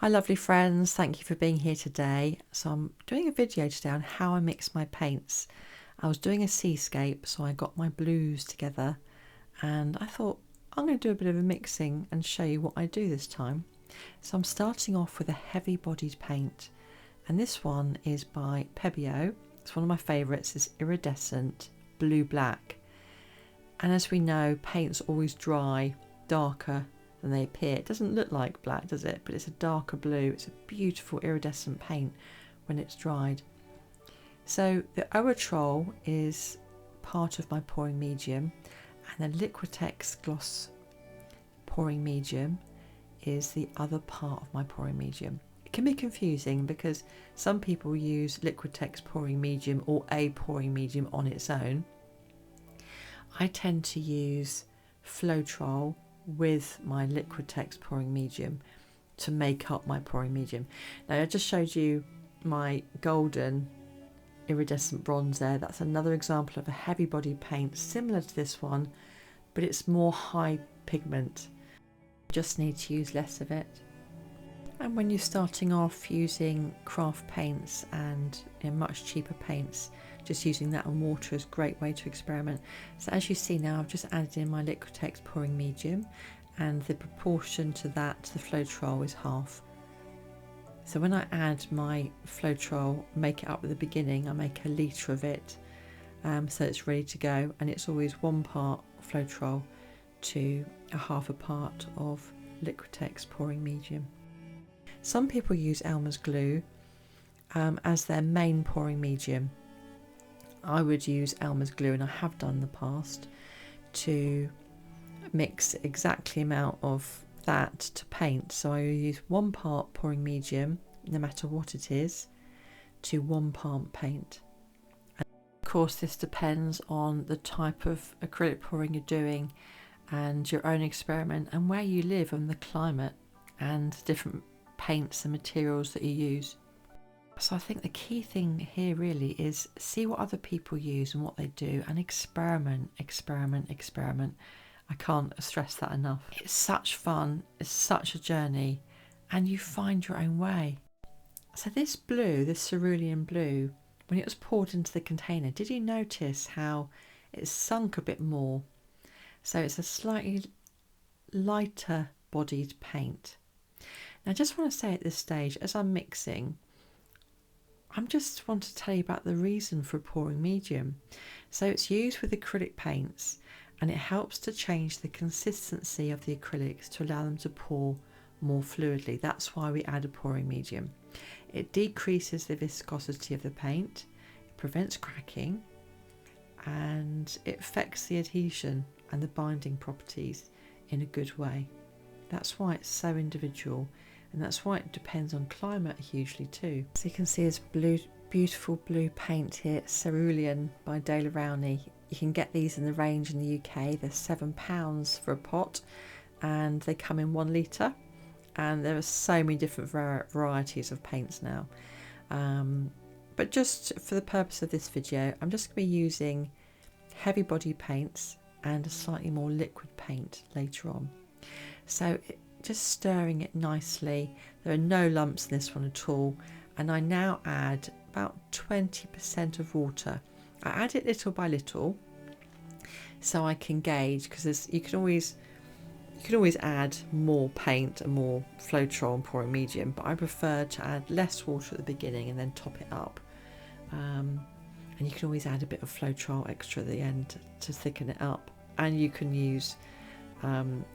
Hi lovely friends, thank you for being here today. So I'm doing a video today on how I mix my paints. I was doing a seascape, so I got my blues together and I thought I'm going to do a bit of a mixing and show you what I do this time. So I'm starting off with a heavy bodied paint, and this one is by Pebeo. It's one of my favourites, it's iridescent blue black. And as we know, paints always dry darker than they appear. It doesn't look like black, does it? But it's a darker blue. It's a beautiful iridescent paint when it's dried. So the Floetrol is part of my pouring medium, and the Liquitex gloss pouring medium is the other part of my pouring medium. It can be confusing because some people use Liquitex pouring medium or a pouring medium on its own. I tend to use Floetrol with my Liquitex pouring medium to make up my pouring medium. Now I just showed you my golden iridescent bronze there. That's another example of a heavy bodied paint similar to this one, but it's more high pigment. You just need to use less of it. And when you're starting off using craft paints and much cheaper paints, just using that and water is a great way to experiment. So as you see now, I've just added in my Liquitex pouring medium, and the proportion to that to the Floetrol is half. So when I add my Floetrol, make it up at the beginning, I make a litre of it, so it's ready to go, and it's always 1 part Floetrol to a half a part of Liquitex pouring medium. Some people use Elmer's glue as their main pouring medium. I would use Elmer's glue, and I have done in the past, to mix exactly amount of that to paint. So I use 1 part pouring medium, no matter what it is, to 1 part paint. And of course this depends on the type of acrylic pouring you're doing and your own experiment and where you live and the climate and different paints and materials that you use. So I think the key thing here really is see what other people use and what they do, and experiment. I can't stress that enough. It's such fun, it's such a journey, and you find your own way. So this blue, this cerulean blue, when it was poured into the container, did you notice how it sunk a bit more? So it's a slightly lighter bodied paint. Now I just want to say at this stage, as I'm mixing, I just want to tell you about the reason for pouring medium. So it's used with acrylic paints, and it helps to change the consistency of the acrylics to allow them to pour more fluidly. That's why we add a pouring medium. It decreases the viscosity of the paint, it prevents cracking, and it affects the adhesion and the binding properties in a good way. That's why it's so individual, and that's why it depends on climate hugely too. So you can see this beautiful blue paint here, Cerulean by Daler Rowney. You can get these in the range in the UK. They're £7 for a pot, and they come in 1 litre, and there are so many different varieties of paints now. But just for the purpose of this video, I'm just going to be using heavy body paints and a slightly more liquid paint later on. So just stirring it nicely. There are no lumps in this one at all, and I now add about 20% of water. I add it little by little so I can gauge, because you can always add more paint and more Floetrol and pouring medium, but I prefer to add less water at the beginning and then top it up. And you can always add a bit of Floetrol extra at the end to thicken it up, and you can use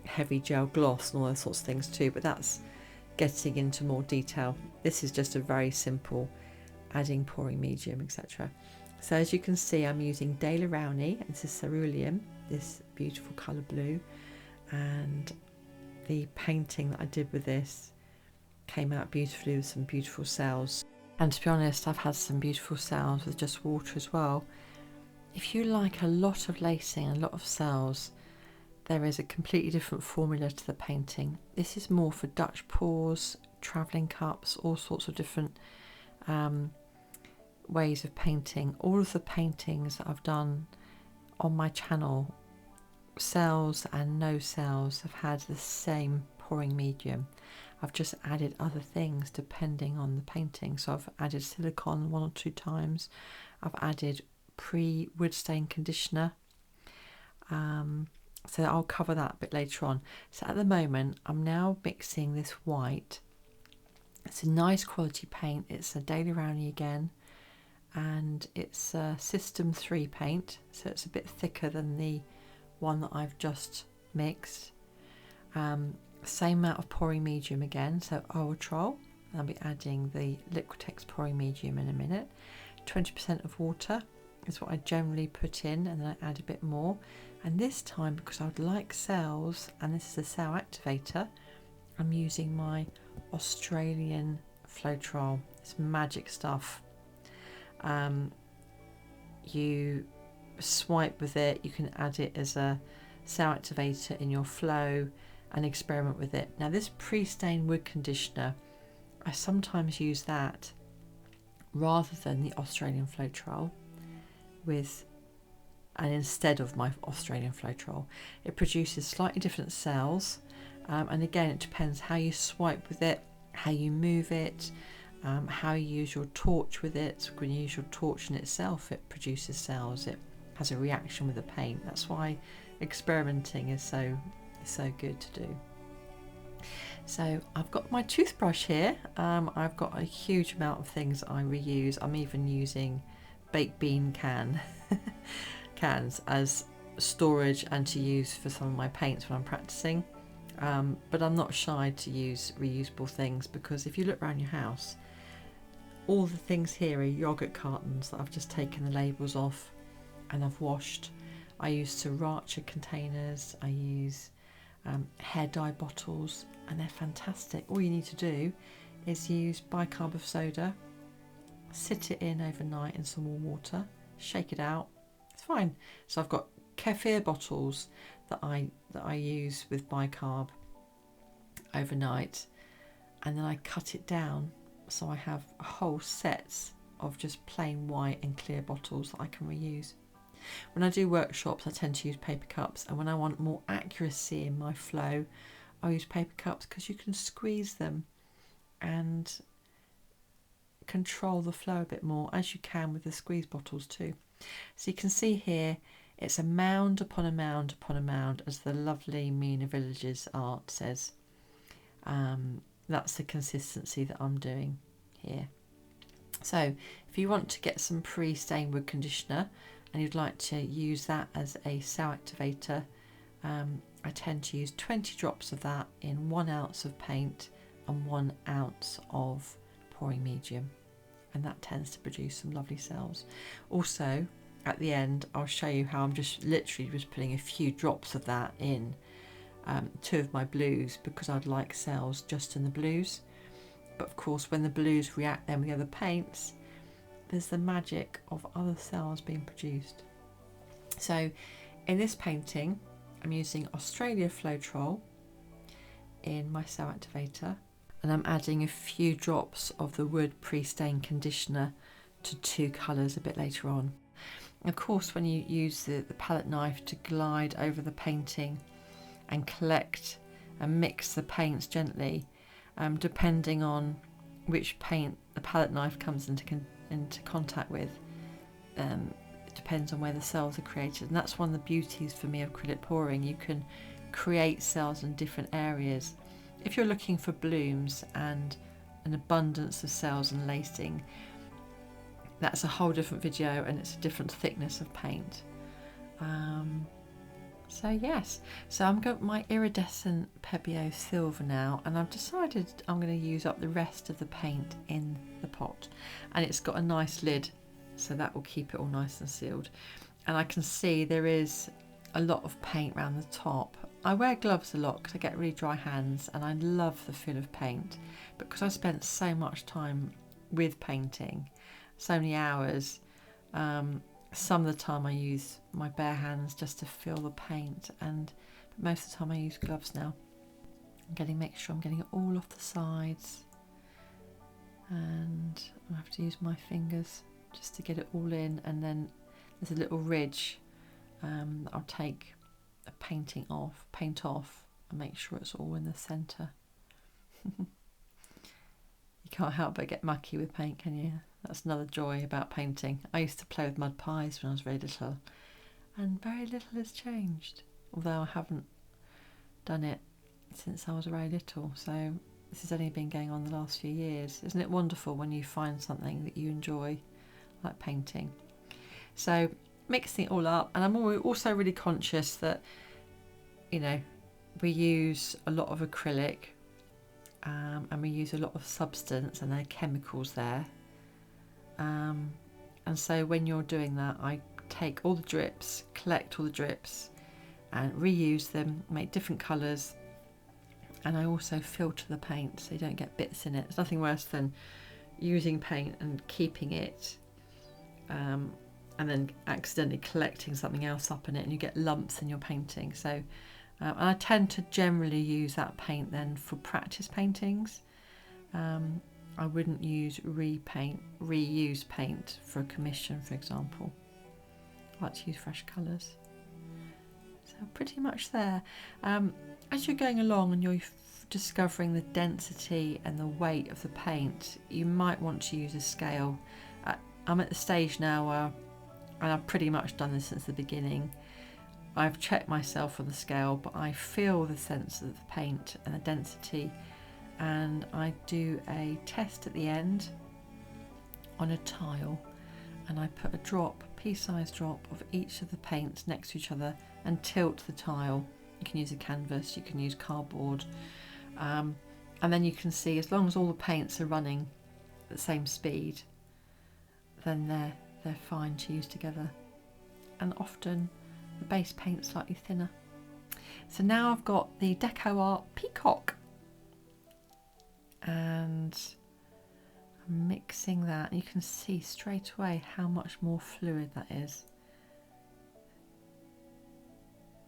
heavy gel gloss and all those sorts of things too, but that's getting into more detail. This is just a very simple adding pouring medium, etc. So as you can see, I'm using Daler Rowney, and this is cerulean, this beautiful colour blue, and the painting that I did with this came out beautifully with some beautiful cells. And to be honest, I've had some beautiful cells with just water as well. If you like a lot of lacing and a lot of cells, there is a completely different formula to the painting. This is more for Dutch pours, travelling cups, all sorts of different ways of painting. All of the paintings that I've done on my channel, cells and no cells, have had the same pouring medium. I've just added other things depending on the painting. So I've added silicone 1 or 2 times. I've added pre-wood stain conditioner. So I'll cover that a bit later on. So at the moment, I'm now mixing this white. It's a nice quality paint. It's a Daily Rowney again, and it's a System 3 paint, so it's a bit thicker than the one that I've just mixed. Same amount of pouring medium again, so Floetrol. I'll be adding the Liquitex Pouring Medium in a minute. 20% of water is what I generally put in, and then I add a bit more. And this time, because I would like cells, and this is a cell activator, I'm using my Australian Floetrol. It's magic stuff. You swipe with it, you can add it as a cell activator in your flow and experiment with it. Now this pre-stained wood conditioner, I sometimes use that rather than the Australian Floetrol and instead of my Australian Floetrol. It produces slightly different cells, and again it depends how you swipe with it, how you move it, how you use your torch with it. When you use your torch in itself, it produces cells, it has a reaction with the paint. That's why experimenting is so good to do. So I've got my toothbrush here. I've got a huge amount of things I reuse. I'm even using baked bean cans as storage and to use for some of my paints when I'm practicing. But I'm not shy to use reusable things, because if you look around your house, all the things here are yogurt cartons that I've just taken the labels off and I've washed. I use sriracha containers, I use hair dye bottles, and they're fantastic. All you need to do is use bicarb of soda, sit it in overnight in some warm water, shake it out, it's fine. So I've got kefir bottles that I use with bicarb overnight, and then I cut it down so I have whole sets of just plain white and clear bottles that I can reuse. When I do workshops, I tend to use paper cups, and when I want more accuracy in my flow, I use paper cups because you can squeeze them and control the flow a bit more, as you can with the squeeze bottles too. So you can see here, it's a mound upon a mound upon a mound, as the lovely Mina Villages art says. That's the consistency that I'm doing here. So if you want to get some pre-stained wood conditioner and you'd like to use that as a cell activator, I tend to use 20 drops of that in 1 ounce of paint and 1 ounce of pouring medium, and that tends to produce some lovely cells. Also at the end I'll show you how I'm just literally putting a few drops of that in 2 of my blues, because I'd like cells just in the blues. But of course when the blues react then with the other paints, there's the magic of other cells being produced. So in this painting I'm using Australia Floetrol in my cell activator, and I'm adding a few drops of the wood pre-stain conditioner to 2 colours a bit later on. Of course when you use the palette knife to glide over the painting and collect and mix the paints gently, depending on which paint the palette knife comes into contact with, it depends on where the cells are created. And that's one of the beauties for me of acrylic pouring. You can create cells in different areas. If you're looking for blooms and an abundance of cells and lacing, that's a whole different video, and it's a different thickness of paint. So yes, so I'm got my iridescent Pebeo silver now, and I've decided I'm going to use up the rest of the paint in the pot, and it's got a nice lid, so that will keep it all nice and sealed. And I can see there is a lot of paint around the top. I wear gloves a lot because I get really dry hands, and I love the feel of paint, but because I spent so much time with painting, so many hours, some of the time I use my bare hands just to feel the paint, but most of the time I use gloves now. Make sure I'm getting it all off the sides, and I have to use my fingers just to get it all in, and then there's a little ridge that I'll take a paint off and make sure it's all in the centre. can't help but get mucky with paint, can you? That's another joy about painting. I used to play with mud pies when I was very little, and very little has changed, although I haven't done it since I was very little, so this has only been going on the last few years. Isn't it wonderful when you find something that you enjoy, like painting? So mixing it all up, and I'm also really conscious that, you know, we use a lot of acrylic, and we use a lot of substance, and there are chemicals there, and so when you're doing that, I take all the drips, collect all the drips and reuse them, make different colours, and I also filter the paint so you don't get bits in it. There's nothing worse than using paint and keeping it and then accidentally collecting something else up in it and you get lumps in your painting. So and I tend to generally use that paint then for practice paintings. I wouldn't use reuse paint for a commission, for example. I like to use fresh colours. So pretty much there. As you're going along and you're discovering the density and the weight of the paint, you might want to use a scale. I'm at the stage now where, and I've pretty much done this since the beginning, I've checked myself on the scale, but I feel the sense of the paint and the density, and I do a test at the end on a tile, and I put a drop, pea-sized drop of each of the paints next to each other and tilt the tile. You can use a canvas, you can use cardboard, and then you can see, as long as all the paints are running at the same speed, then they're fine to use together. And often the base paint's slightly thinner. So now I've got the Deco Art Peacock, and I'm mixing that, and you can see straight away how much more fluid that is.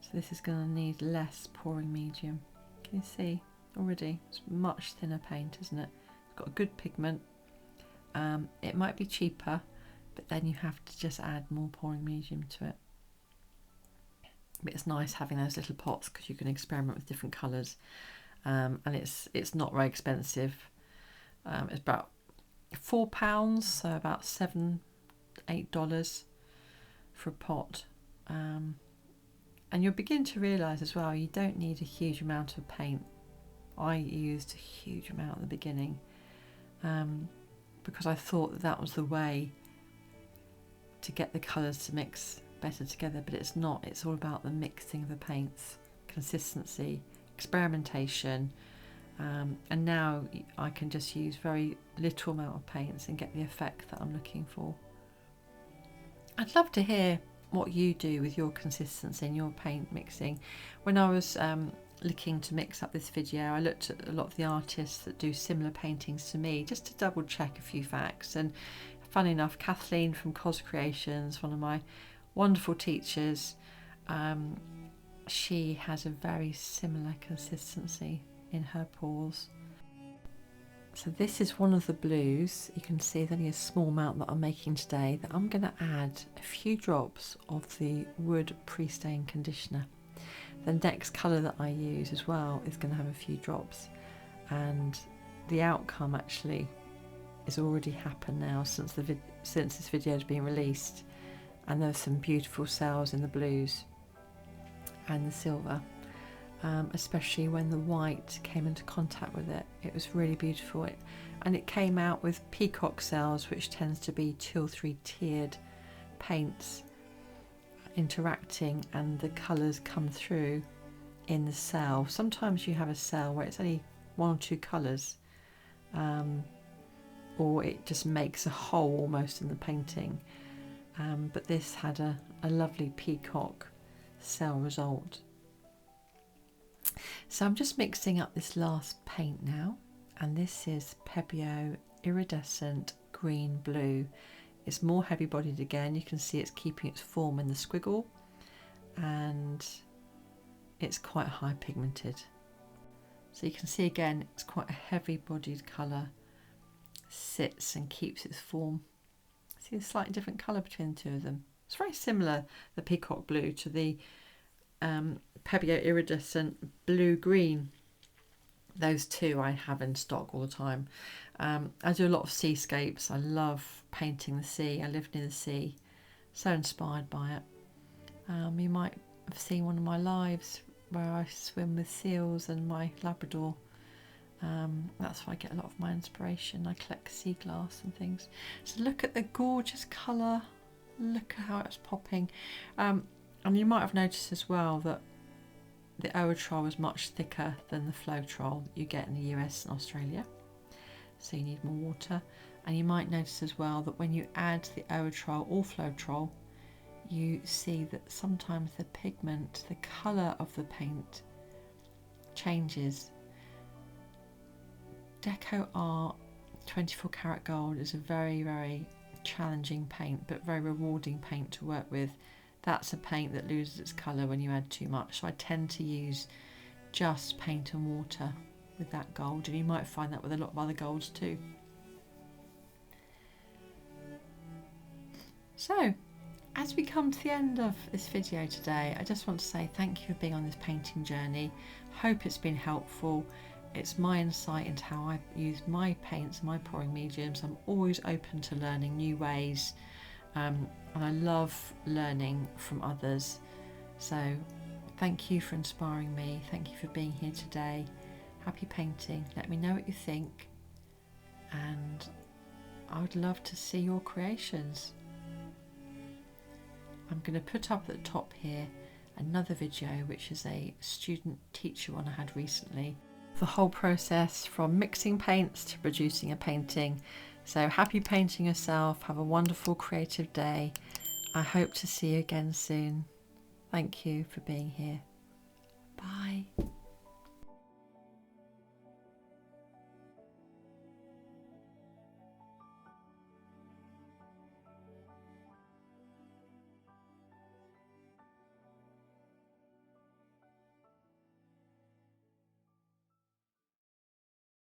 So this is going to need less pouring medium. Can you see already? It's much thinner paint, isn't it? It's got a good pigment. It might be cheaper, but then you have to just add more pouring medium to it. But it's nice having those little pots because you can experiment with different colours, and it's not very expensive. It's about £4, so about $7–8 for a pot. And you'll begin to realise as well, you don't need a huge amount of paint. I used a huge amount at the beginning because I thought that was the way to get the colours to mix better together, but it's not. It's all about the mixing of the paints, consistency, experimentation, and now I can just use very little amount of paints and get the effect that I'm looking for. I'd love to hear what you do with your consistency and your paint mixing. When I was looking to mix up this video, I looked at a lot of the artists that do similar paintings to me, just to double check a few facts. And funny enough, Kathleen from Cos Creations, one of my wonderful teachers, she has a very similar consistency in her pours. So this is one of the blues. You can see there's only a small amount that I'm making today, that I'm going to add a few drops of the wood pre-stain conditioner. The next colour that I use as well is going to have a few drops, and the outcome actually has already happened now since this video has been released, and there's some beautiful cells in the blues and the silver, especially when the white came into contact with it. It was really beautiful, and it came out with peacock cells, which tends to be 2 or 3 tiered paints interacting, and the colours come through in the cell. Sometimes you have a cell where it's only 1 or 2 colours, or it just makes a hole almost in the painting, but this had a lovely peacock cell result. So I'm just mixing up this last paint now, and this is Pebeo Iridescent Green Blue. It's more heavy bodied again. You can see it's keeping its form in the squiggle, and it's quite high pigmented. So you can see again, it's quite a heavy bodied colour, sits and keeps its form. See a slightly different colour between the two of them. It's very similar, the peacock blue, to the Pebeo Iridescent Blue Green, those two I have in stock all the time. I do a lot of seascapes. I love painting the sea. I live near the sea, so inspired by it. You might have seen one of my lives where I swim with seals and my Labrador. That's where I get a lot of my inspiration. I collect sea glass and things. So look at the gorgeous colour. Look at how it's popping. And you might have noticed as well that the Floetrol is much thicker than the Floetrol that you get in the US and Australia. So you need more water. And you might notice as well that when you add the Floetrol or Floetrol, you see that sometimes the pigment, the colour of the paint changes. Deco Art 24 karat gold is a very, very challenging paint, but very rewarding paint to work with. That's a paint that loses its colour when you add too much, so I tend to use just paint and water with that gold, and you might find that with a lot of other golds too. So as we come to the end of this video today, I just want to say thank you for being on this painting journey. Hope it's been helpful. It's my insight into how I use my paints, my pouring mediums. I'm always open to learning new ways, and I love learning from others. So thank you for inspiring me. Thank you for being here today. Happy painting. Let me know what you think, and I would love to see your creations. I'm going to put up at the top here another video, which is a student teacher one I had recently. The whole process from mixing paints to producing a painting. So happy painting yourself. Have a wonderful creative day. I hope to see you again soon. Thank you for being here. Bye.